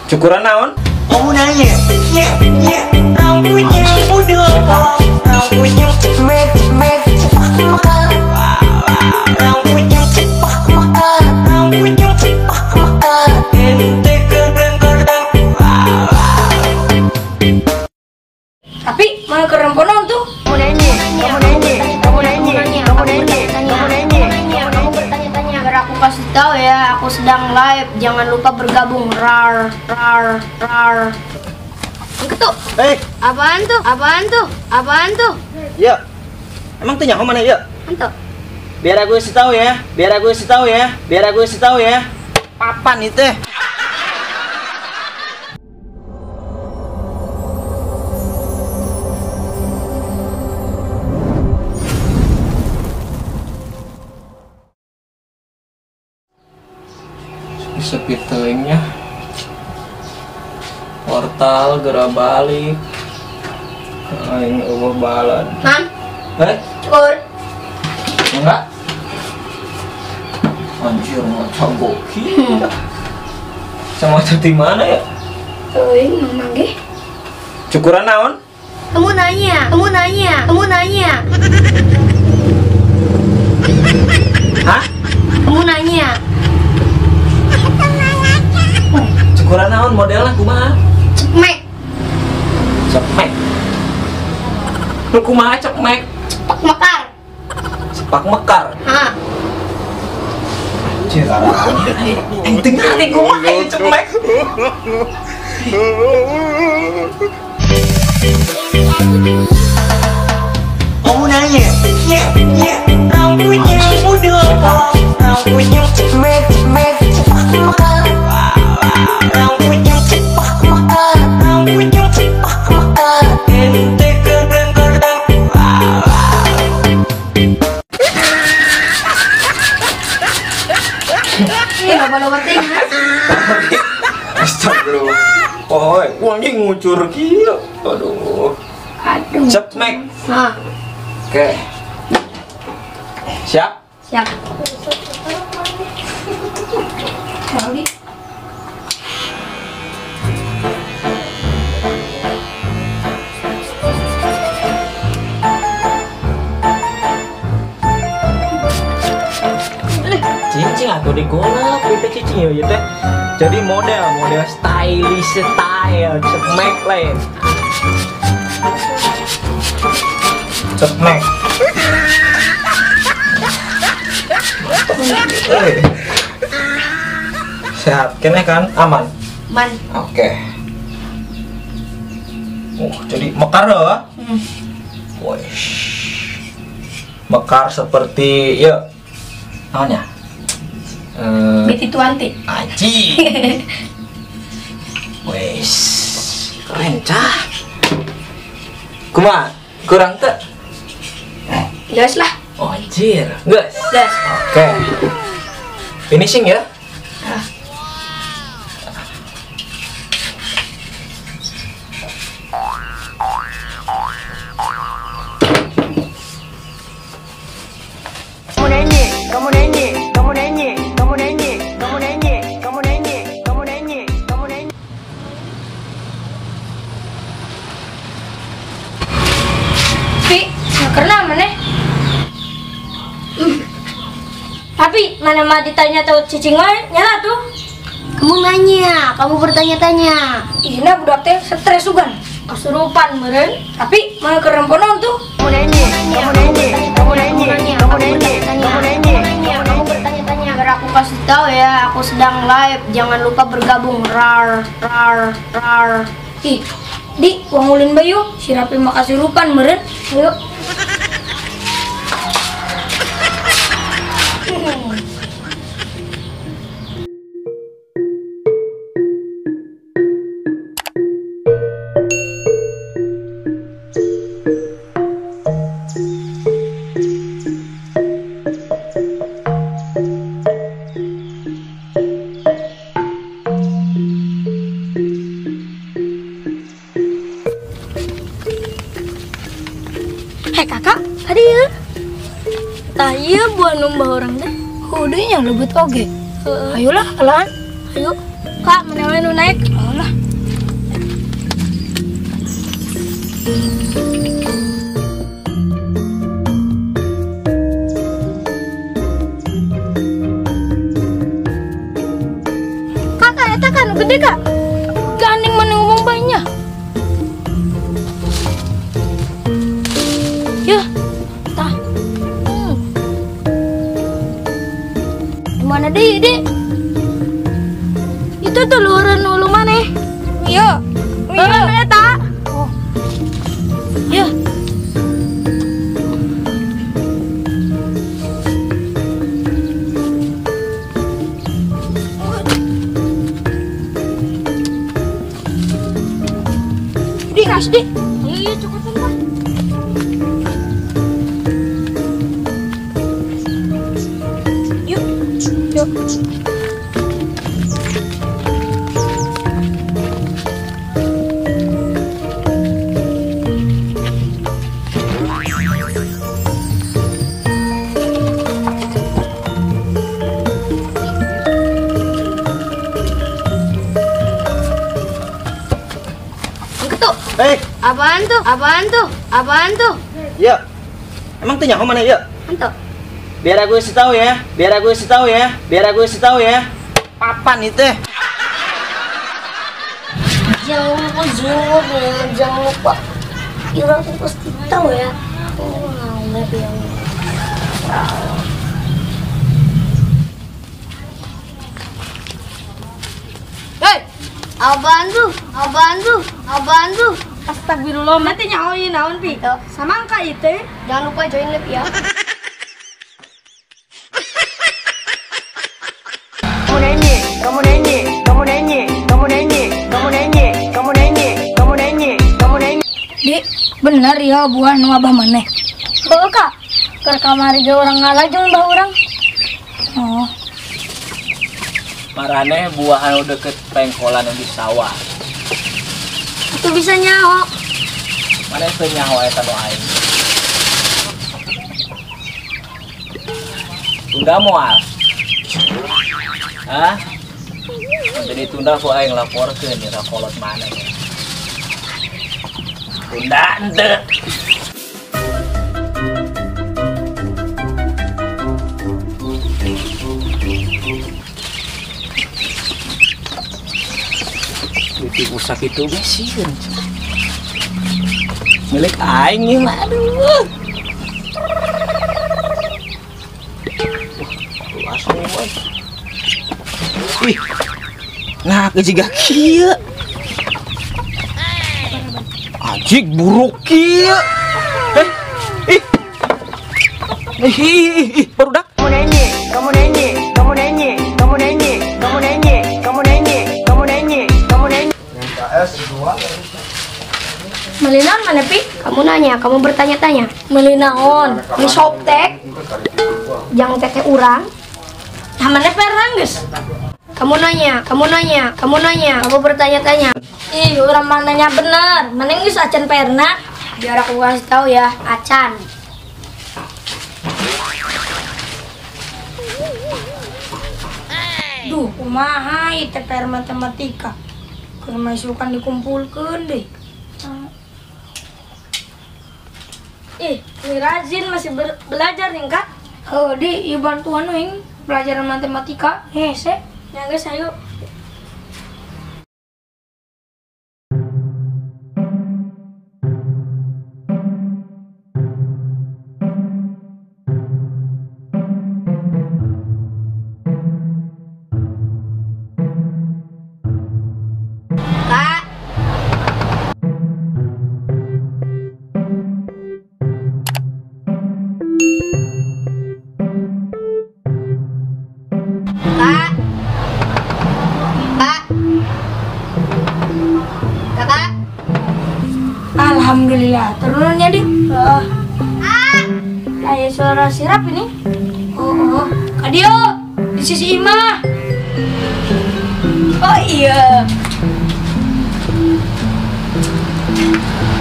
Cukuran naon? Kamu nanya? Ya, rambutnya udah pop, rambutnya mek, cepat mekar. Rambutnya cepat mekar, rambutnya cepat mekar. Ente kadang-kadang. Tapi mau ke remponon tuh. Kamu nanya? Kamu bertanya-tanya. Biar aku kasih tahu ya, aku sedang live. Jangan lupa bergabung. Rar. Itu. Apaan tuh? Ya. Emang tuh nyaho mana ya? Anto. Biar aku kasih tahu ya. Papan itu teh. Sepi telingnya. Portal gerak balik. Aing eueuh balad. Man, cukur. Enggak. Anjir, macam boki. Sama di mana ya? Teuing mamang ge. Cukuran naon? Kamu nanya. Hah? Kamu nanya. Cukuran naon modelnya kumaha? Cepmek. Cepmek. Lu kumaha cepmek? Cepak mekar. Sepak mekar. Hah. Anjir, ente ngerti kumaha ini cepmek? Kamu nanya? Ya, rambutnya udah pop, rambutnya mek, cepat mekar. Rambutnya cepat mekar, rambutnya cepat mekar. Ente kadang-kadang. Loba-loba tinggal. Astagfirullah. Oh, uangnya ngucur kieu. Aduh. Cepmek. Nah, Oke. Siap? siap. Kali. Cincin atau digolak itu cicing ya teh. Jadi model stylish style cepmek lain. Cepmek. Sehat kene kan aman. Man. Oke. Jadi mekar loh. Wih. Mekar seperti ya namanya. Biti Tuanti. Aji. Wes, keren cah. Kumaha? Kurang teu? Gas lah. Oh, anjir. Gas. Gas. Oke. Finishing ya. Karena mana? Tapi mana mah ditanya tahu cicing nyala tuh. Kamu nanya, kamu bertanya-tanya. Ina budak teh stres sugan. Kesurupan meren. Tapi mau ke remponon tuh. Kamu bertanya-tanya. Biar aku kasih tahu ya, aku sedang live. Jangan lupa bergabung. Rar. Ih, di uang ulin bayu. Si Rapi makasih rupan meren. Ayo. Kakak, tadi ya. Tadi buat nombah orang deh. Udah yang lebut oge. Ayolah, kelan. Ayo. Kak, mana nu naik? Alah. Kakak, eta kan gede kak. Gandeng mana ngomong banyak. Ya, tah. Mana deh, Dek? Itu tuh luaran ulu mana? Iya. Iya, eta. Oh. Ya. Di kas, Dek. Iya, cukup tempat. Yuk. Yuk. Hei, Apaan tuh? Apaan tuh? Apaan tuh? ya. Emang tuh nyaho mana ya? Anto. Biar aku kasih tahu ya. Biar aku kasih tahu ya. Biar aku kasih tahu ya. Papan itu. Jangan lupa jawab ya, jangan lupa. Kira aku pasti tahu ya. Oh, nggak yang. Hei, apaan tuh? Apaan tuh? Apaan tuh? Astagfirullah, nanti nyahoin naon pi. Sama angka itu. Jangan lupa join live ya. Kamu nanya, kamu nanya, kamu nanya, kamu nanya, kamu nanya, kamu nanya, kamu nanya, kamu nanya. Dik, bener ya buah nu abah maneh. Heeh, Kak. Ke kamari ge urang ngalajeng bah urang. Oh. Marane buah anu deket pengkolan di sawah. Itu bisa nyaho. Mana teu nyaho eta nu aing. Tunda moal. Hah? Jadi tunda ku aing laporkeun dira kolot mana ya. Tunda henteu. Itu usak itu besin. Milik aing ieu mah aduh. Luas nih, boy. Ih. Nah, kejiga kieu. Ajik buruk kieu. Ih. Ih, barudak. Kamu nanya, kamu nanya, kamu nanya, kamu nanya, kamu nanya, kamu nanya, kamu nanya, kamu nanya. Melinaon mana pi? Kamu nanya, kamu bertanya-tanya. Melinaon, mi soptek. Jangan teteh urang. Nah, mana perang geus? Kamu nanya, kamu nanya, kamu nanya, kamu bertanya-tanya. Ih, urang mananya bener. Mana geus acan perna? Biar aku kasih tahu ya, acan. Duh, kumaha ieu teh PR matematika. Keur masukan dikumpulkeun deh. Ih, ini rajin masih belajar nih, Kak. Oh, di bantuan nih pelajaran matematika. Hese. Ya guys, ayo. Kak. Kak. Kak. Kakak. Alhamdulillah, turunnya di. Kayak suara sirap ini. Oh, Kak Dio, di sisi Ima. Oh iya.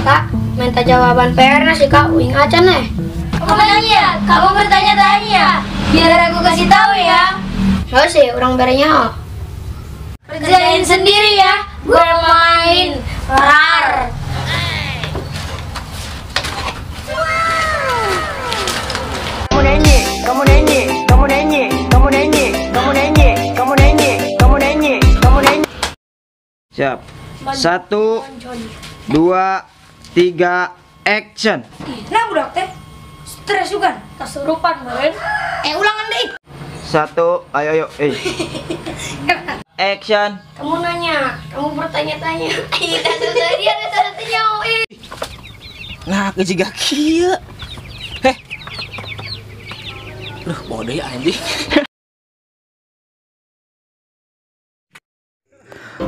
Kak, minta jawaban PR sih Kak, uing acan nih. Kamu nanya, kamu bertanya-tanya. Biar aku kasih tahu ya. Nggak sih, orang berenya. kerjain sendiri ya. Gue main rar. Kamu nenye, kamu nenye, kamu nenye, kamu nenye, kamu nenye, kamu nenye, kamu nenye, kamu nenye. Siap. 1, 2, 3, action. Nah budak teh stres juga kesurupan meren. Ulangan deh. 1, ayo. Action. Kamu nanya, kamu bertanya-tanya. Iya, tadi ada tanya. Nah, kejiga kieu. Duh, bodoh ya anjing.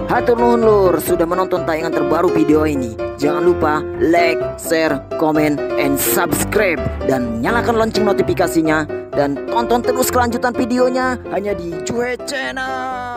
Hatur nuhun lur sudah menonton tayangan terbaru video ini. Jangan lupa like, share, comment, and subscribe. Dan nyalakan lonceng notifikasinya. Dan tonton terus kelanjutan videonya hanya di Cuek Channel.